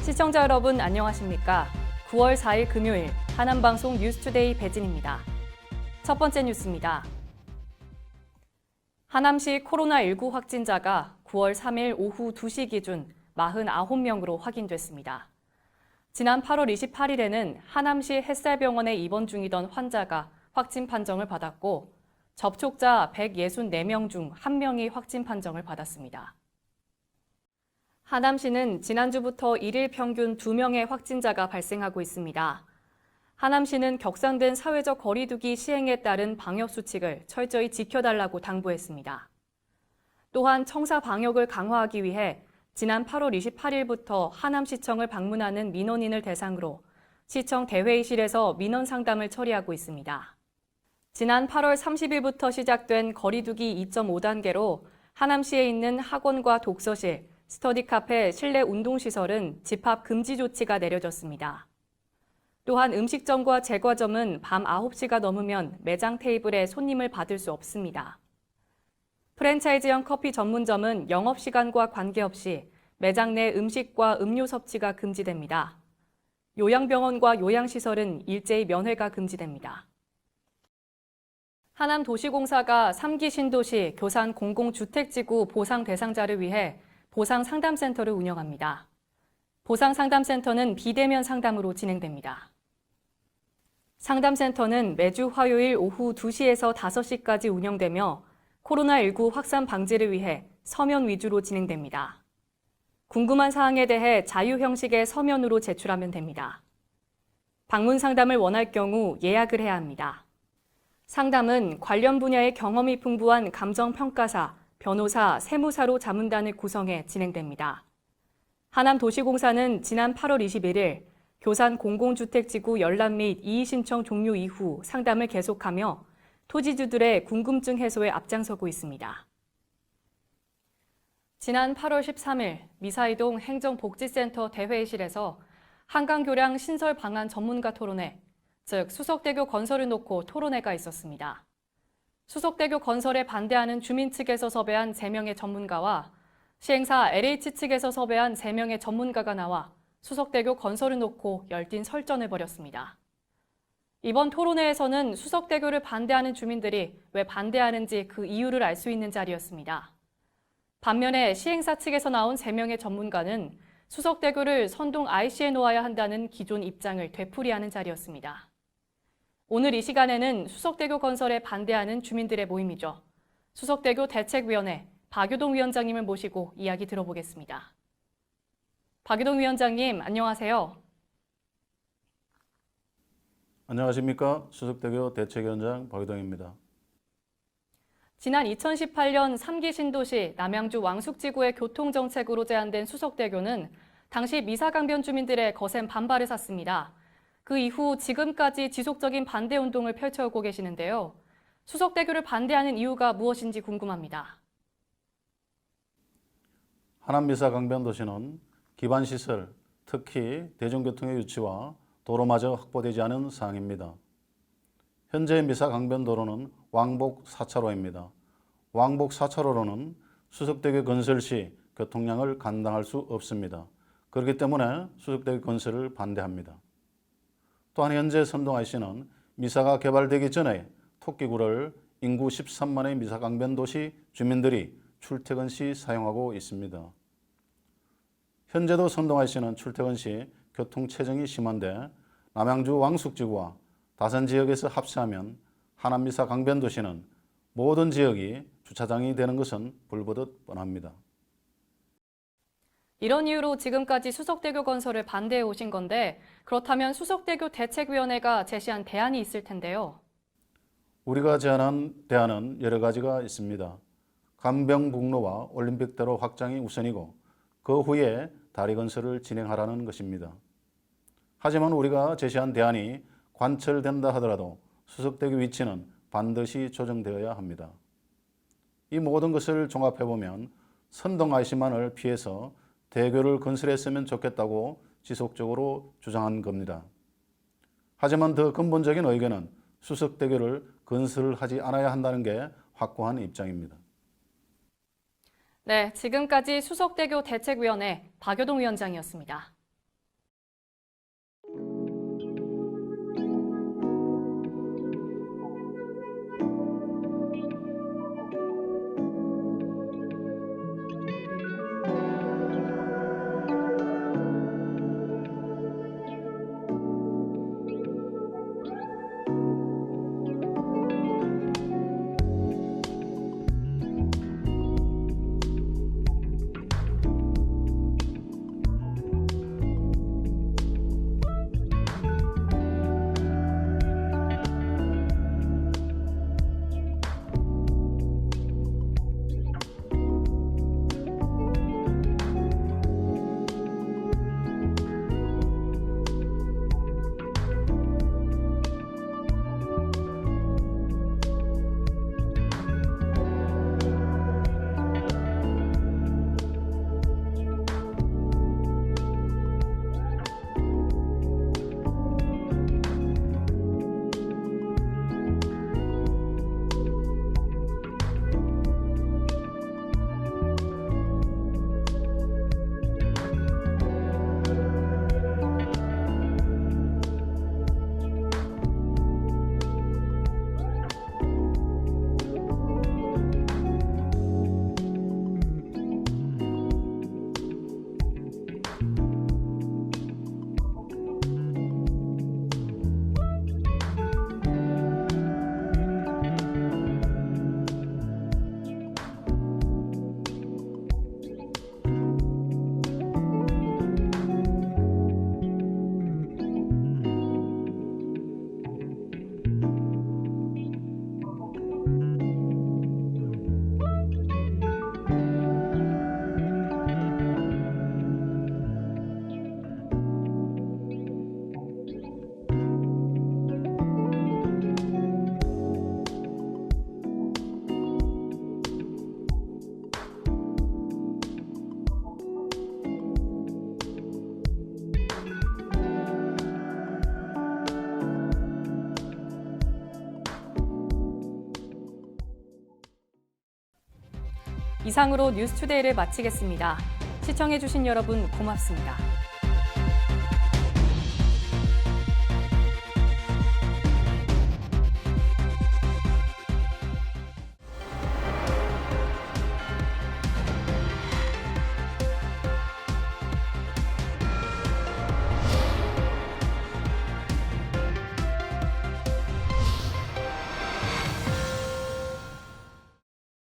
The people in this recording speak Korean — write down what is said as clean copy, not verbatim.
시청자 여러분 안녕하십니까? 9월 4일 금요일 하남방송 뉴스투데이 배진입니다. 첫 번째 뉴스입니다. 하남시 코로나19 확진자가 9월 3일 오후 2시 기준 49명으로 확인됐습니다. 지난 8월 28일에는 하남시 햇살병원에 입원 중이던 환자가 확진 판정을 받았고 접촉자 164명 중 1명이 확진 판정을 받았습니다. 하남시는 지난주부터 일일 평균 2명의 확진자가 발생하고 있습니다. 하남시는 격상된 사회적 거리두기 시행에 따른 방역수칙을 철저히 지켜달라고 당부했습니다. 또한 청사 방역을 강화하기 위해 지난 8월 28일부터 하남시청을 방문하는 민원인을 대상으로 시청 대회의실에서 민원 상담을 처리하고 있습니다. 지난 8월 30일부터 시작된 거리두기 2.5단계로 하남시에 있는 학원과 독서실, 스터디 카페, 실내 운동시설은 집합 금지 조치가 내려졌습니다. 또한 음식점과 제과점은 밤 9시가 넘으면 매장 테이블에 손님을 받을 수 없습니다. 프랜차이즈형 커피 전문점은 영업시간과 관계없이 매장 내 음식과 음료 섭취가 금지됩니다. 요양병원과 요양시설은 일제히 면회가 금지됩니다. 하남도시공사가 3기 신도시 교산 공공주택지구 보상 대상자를 위해 보상상담센터를 운영합니다. 보상상담센터는 비대면 상담으로 진행됩니다. 상담센터는 매주 화요일 오후 2시에서 5시까지 운영되며 코로나19 확산 방지를 위해 서면 위주로 진행됩니다. 궁금한 사항에 대해 자유 형식의 서면으로 제출하면 됩니다. 방문 상담을 원할 경우 예약을 해야 합니다. 상담은 관련 분야의 경험이 풍부한 감정평가사, 변호사, 세무사로 자문단을 구성해 진행됩니다. 하남도시공사는 지난 8월 21일 교산 공공주택지구 열람 및 이의신청 종료 이후 상담을 계속하며 토지주들의 궁금증 해소에 앞장서고 있습니다. 지난 8월 13일 미사이동 행정복지센터 대회의실에서 한강교량 신설 방안 전문가 토론회, 즉 수석대교 건설을 놓고 토론회가 있었습니다. 수석대교 건설에 반대하는 주민 측에서 섭외한 3명의 전문가와 시행사 LH 측에서 섭외한 3명의 전문가가 나와 수석대교 건설을 놓고 열띤 설전을 벌였습니다. 이번 토론회에서는 수석대교를 반대하는 주민들이 왜 반대하는지 그 이유를 알 수 있는 자리였습니다. 반면에 시행사 측에서 나온 3명의 전문가는 수석대교를 선동 IC에 놓아야 한다는 기존 입장을 되풀이하는 자리였습니다. 오늘 이 시간에는 수석대교 건설에 반대하는 주민들의 모임이죠. 수석대교 대책위원회 박유동 위원장님을 모시고 이야기 들어보겠습니다. 박유동 위원장님, 안녕하세요. 안녕하십니까. 수석대교 대책위원장 박유동입니다. 지난 2018년 3기 신도시 남양주 왕숙지구의 교통정책으로 제안된 수석대교는 당시 미사강변 주민들의 거센 반발을 샀습니다. 그 이후 지금까지 지속적인 반대 운동을 펼쳐오고 계시는데요. 수석대교를 반대하는 이유가 무엇인지 궁금합니다. 하남미사강변도시는 기반시설, 특히 대중교통의 유치와 도로마저 확보되지 않은 사항입니다. 현재 미사강변도로는 왕복 4차로입니다. 왕복 4차로로는 수석대교 건설 시 교통량을 감당할 수 없습니다. 그렇기 때문에 수석대교 건설을 반대합니다. 또한 현재 선동 IC는 미사가 개발되기 전에 토끼구를 인구 13만의 미사강변도시 주민들이 출퇴근 시 사용하고 있습니다. 현재도 선동 IC는 출퇴근 시 교통체증이 심한데 남양주 왕숙지구와 다산 지역에서 합세하면 하남미사 강변도시는 모든 지역이 주차장이 되는 것은 불보듯 뻔합니다. 이런 이유로 지금까지 수석대교 건설을 반대해 오신 건데 그렇다면 수석대교 대책위원회가 제시한 대안이 있을 텐데요. 우리가 제안한 대안은 여러 가지가 있습니다. 간병북로와 올림픽대로 확장이 우선이고 그 후에 다리 건설을 진행하라는 것입니다. 하지만 우리가 제시한 대안이 관철된다 하더라도 수석대교 위치는 반드시 조정되어야 합니다. 이 모든 것을 종합해보면 선동 IC만을 피해서 대교를 건설했으면 좋겠다고 지속적으로 주장한 겁니다. 하지만 더 근본적인 의견은 수석대교를 건설하지 않아야 한다는 게 확고한 입장입니다. 네, 지금까지 수석대교 대책위원회 박유동 위원장이었습니다. 이상으로 뉴스투데이를 마치겠습니다. 시청해주신 여러분 고맙습니다.